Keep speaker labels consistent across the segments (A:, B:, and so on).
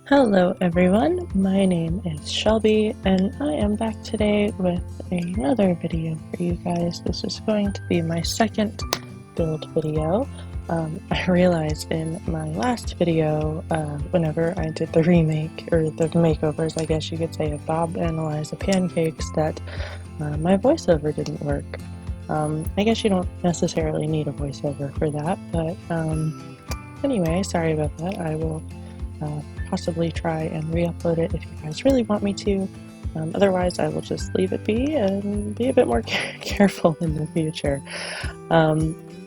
A: Hello everyone, my name is Shelby and I am back today with another video for you guys. This is going to be my second build video. I realized in my last video, whenever I did the remake, or the makeovers I guess you could say, of Bob and Eliza Pancakes, that my voiceover didn't work. I guess you don't necessarily need a voiceover for that, but anyway, sorry about that. I will possibly try and re-upload it if you guys really want me to. Otherwise, I will just leave it be and be a bit more careful in the future.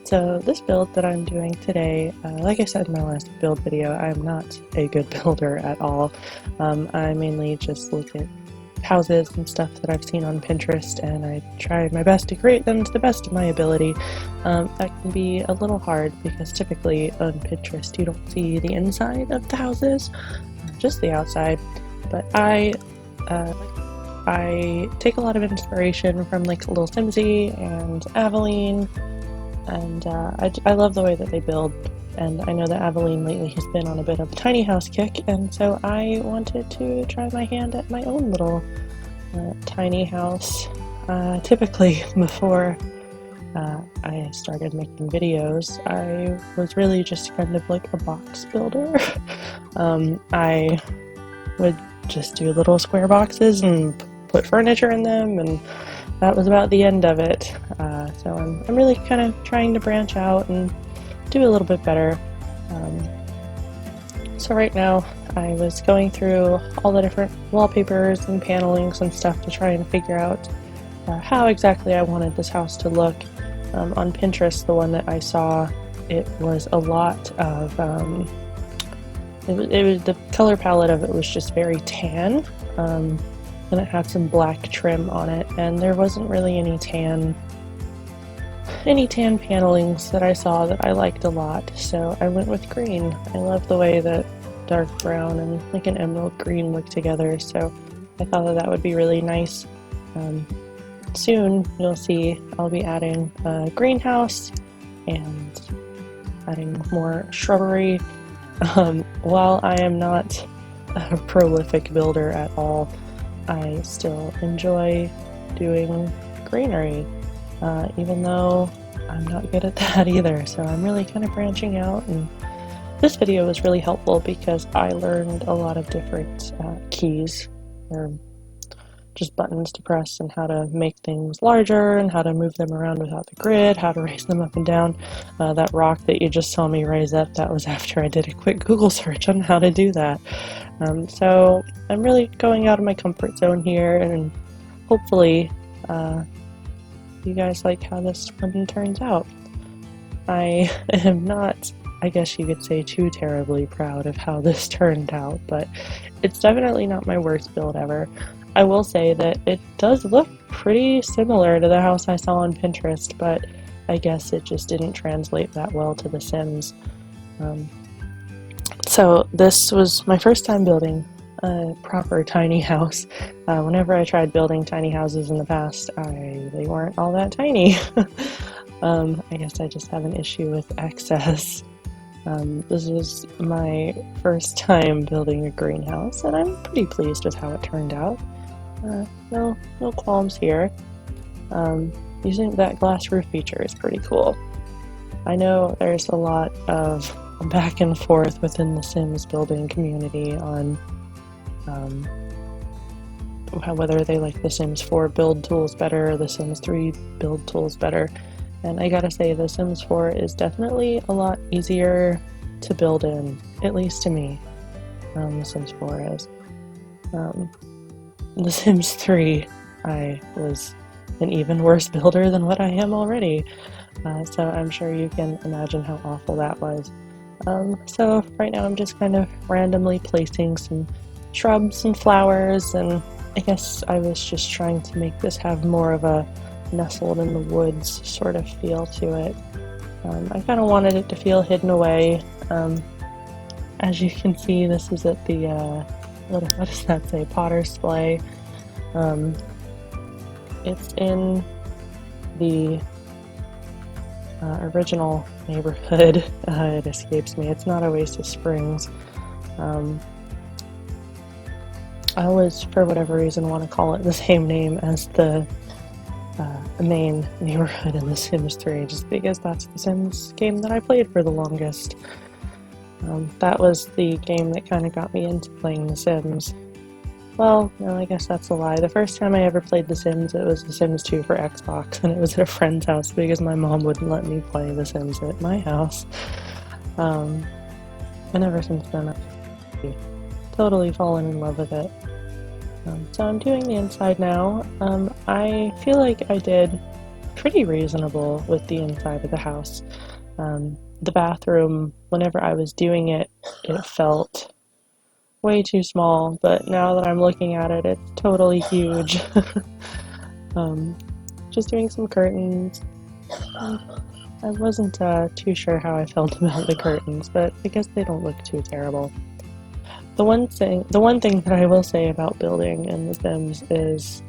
A: So this build that I'm doing today, like I said in my last build video, I'm not a good builder at all. I mainly just look at houses and stuff that I've seen on Pinterest, and I try my best to create them to the best of my ability. That can be a little hard because typically on Pinterest you don't see the inside of the houses, just the outside. But I take a lot of inspiration from like Little Simsy and Aveline, and I love the way that they build. And I know that Aveline lately has been on a bit of a tiny house kick, and so I wanted to try my hand at my own little tiny house. Typically, before I started making videos, I was really just kind of like a box builder. I would just do little square boxes and put furniture in them, and that was about the end of it. So I'm really kind of trying to branch out and do a little bit better. So right now I was going through all the different wallpapers and panelings and stuff to try and figure out how exactly I wanted this house to look. On Pinterest, the one that I saw, it was a lot of it was the color palette of it was just very tan, and it had some black trim on it, and there wasn't really any tan panelings that I saw that I liked a lot, so I went with green. I love the way that dark brown and like an emerald green look together, so I thought that would be really nice. Soon you'll see I'll be adding a greenhouse and adding more shrubbery. While I am not a prolific builder at all, I still enjoy doing greenery. Even though I'm not good at that either, so I'm really kind of branching out, and this video was really helpful because I learned a lot of different keys, or just buttons to press, and how to make things larger and how to move them around without the grid, how to raise them up and down. That rock that you just saw me raise up, that was after I did a quick Google search on how to do that. So I'm really going out of my comfort zone here, and hopefully you guys like how this one turns out. I am not, I guess you could say, too terribly proud of how this turned out, but it's definitely not my worst build ever. I will say that it does look pretty similar to the house I saw on Pinterest, but I guess it just didn't translate that well to The Sims. So this was my first time building a proper tiny house. Whenever I tried building tiny houses in the past, they weren't all that tiny. I guess I just have an issue with excess. This is my first time building a greenhouse, and I'm pretty pleased with how it turned out. No qualms here. Using that glass roof feature is pretty cool. I know there's a lot of back and forth within the Sims building community on whether they like the Sims 4 build tools better or the Sims 3 build tools better. And I gotta say, the Sims 4 is definitely a lot easier to build in, at least to me. The Sims 4 is. The Sims 3, I was an even worse builder than what I am already. So I'm sure you can imagine how awful that was. So right now I'm just kind of randomly placing some shrubs and flowers, and I guess I was just trying to make this have more of a nestled in the woods sort of feel to it. I kind of wanted it to feel hidden away. As you can see, this is at the, what does that say, Potter's Splay. It's in the original neighborhood. It escapes me. It's not Oasis Springs. I always, for whatever reason, want to call it the same name as the main neighborhood in The Sims 3, just because that's the Sims game that I played for the longest. That was the game that kind of got me into playing The Sims. Well, no, I guess that's a lie. The first time I ever played The Sims, it was The Sims 2 for Xbox, and it was at a friend's house because my mom wouldn't let me play The Sims at my house. And ever since then, I've totally fallen in love with it. So I'm doing the inside now. I feel like I did pretty reasonable with the inside of the house. The bathroom, whenever I was doing it, it felt way too small, but now that I'm looking at it, it's totally huge. Just doing some curtains. I wasn't too sure how I felt about the curtains, but I guess they don't look too terrible. The one thing that I will say about building in The Sims is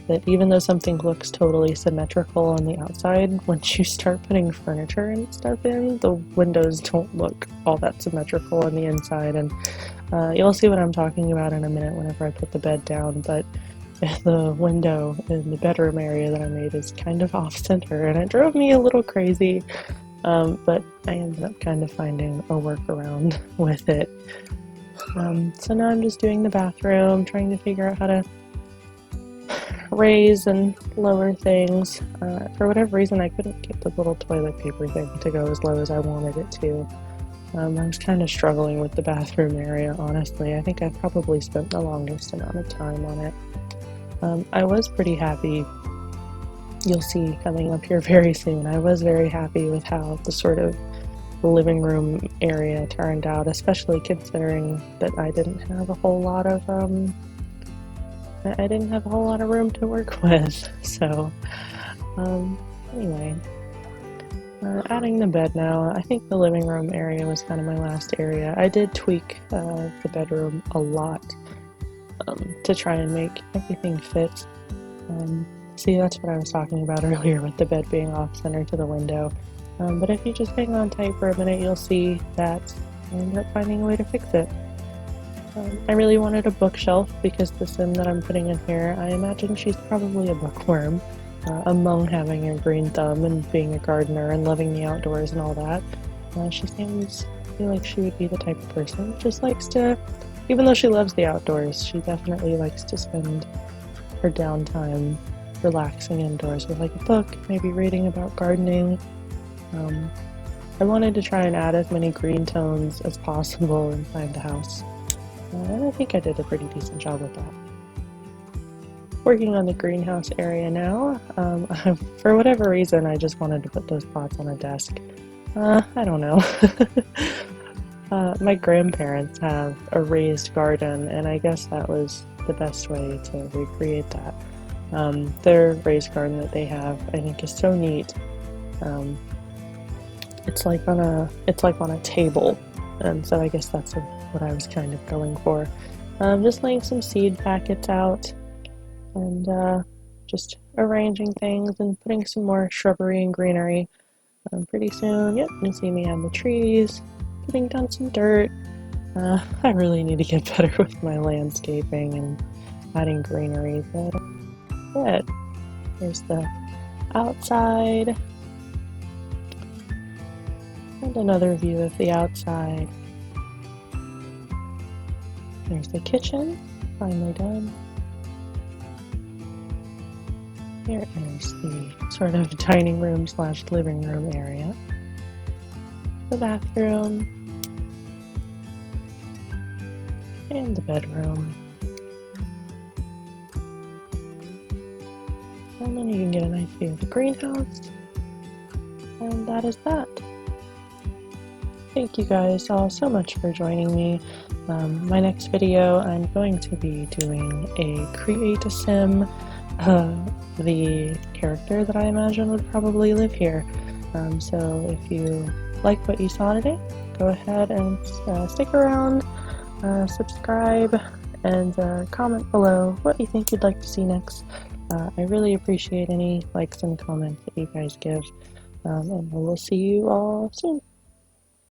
A: that even though something looks totally symmetrical on the outside, once you start putting furniture and stuff in, the windows don't look all that symmetrical on the inside, and you'll see what I'm talking about in a minute whenever I put the bed down, but the window in the bedroom area that I made is kind of off-center, and it drove me a little crazy, but I ended up kind of finding a workaround with it. So now I'm just doing the bathroom, trying to figure out how to raise and lower things. For whatever reason, I couldn't get the little toilet paper thing to go as low as I wanted it to. I was kind of struggling with the bathroom area, honestly. I think I probably spent the longest amount of time on it. I was pretty happy. You'll see coming up here very soon. I was very happy with how the sort of living room area turned out, especially considering that I didn't have a whole lot of room to work with. So anyway, adding the bed now. I think the living room area was kind of my last area. I did tweak the bedroom a lot to try and make everything fit. See, that's what I was talking about earlier with the bed being off-center to the window. But if you just hang on tight for a minute, you'll see that I ended up finding a way to fix it. I really wanted a bookshelf because the sim that I'm putting in here, I imagine she's probably a bookworm, among having a green thumb and being a gardener and loving the outdoors and all that. She seems, I feel like she would be the type of person who just likes to, even though she loves the outdoors, she definitely likes to spend her downtime relaxing indoors with like a book, maybe reading about gardening. I wanted to try and add as many green tones as possible inside the house, and I think I did a pretty decent job with that. Working on the greenhouse area now. For whatever reason, I just wanted to put those pots on a desk. I don't know. My grandparents have a raised garden, and I guess that was the best way to recreate that. Their raised garden that they have, I think, is so neat. It's like on a table, and so I guess that's what I was kind of going for. Just laying some seed packets out, and just arranging things and putting some more shrubbery and greenery. Pretty soon, yep, you'll see me add the trees, putting down some dirt. I really need to get better with my landscaping and adding greenery, but good. Here's the outside. And another view of the outside. There's the kitchen, finally done. Here is the sort of dining room / living room area. The bathroom. And the bedroom. And then you can get a nice view of the greenhouse. And that is that. Thank you guys all so much for joining me. My next video, I'm going to be doing a create a sim, the character that I imagine would probably live here. So if you like what you saw today, go ahead and stick around, subscribe, and comment below what you think you'd like to see next. I really appreciate any likes and comments that you guys give, and I will see you all soon.